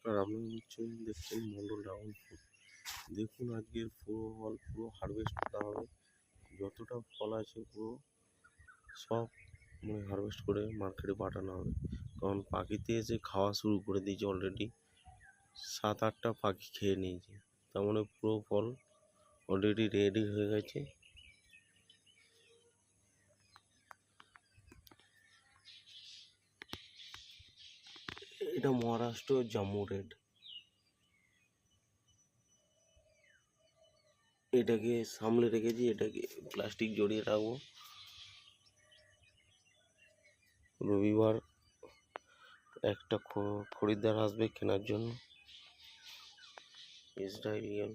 নমস্কার, আপনি দেখছেন মন্ডল ড্রাগন ফ্রুট। দেখুন আজকের ফল পুরো হারভেস্ট করা হবে। যতটা ফল আছে পুরো সব হারভেস্ট করে মার্কেটে পাঠানো হবে, কারণ পাখিতে এসে খাওয়া শুরু করে দিয়েছে। অলরেডি 7-8টা পাখি খেয়ে নিয়েছে, তার মানে পুরো ফল অলরেডি রেডি হয়ে গেছে। এটা মহারাষ্ট্র জাম্মু রেড। এটাকে সামলে রেখেছি, এটাকে প্লাস্টিক জড়িয়ে রাখবো। রবিবার একটা খরিদ্দার আসবে কেনার জন্য। ইসরায়েলিয়ান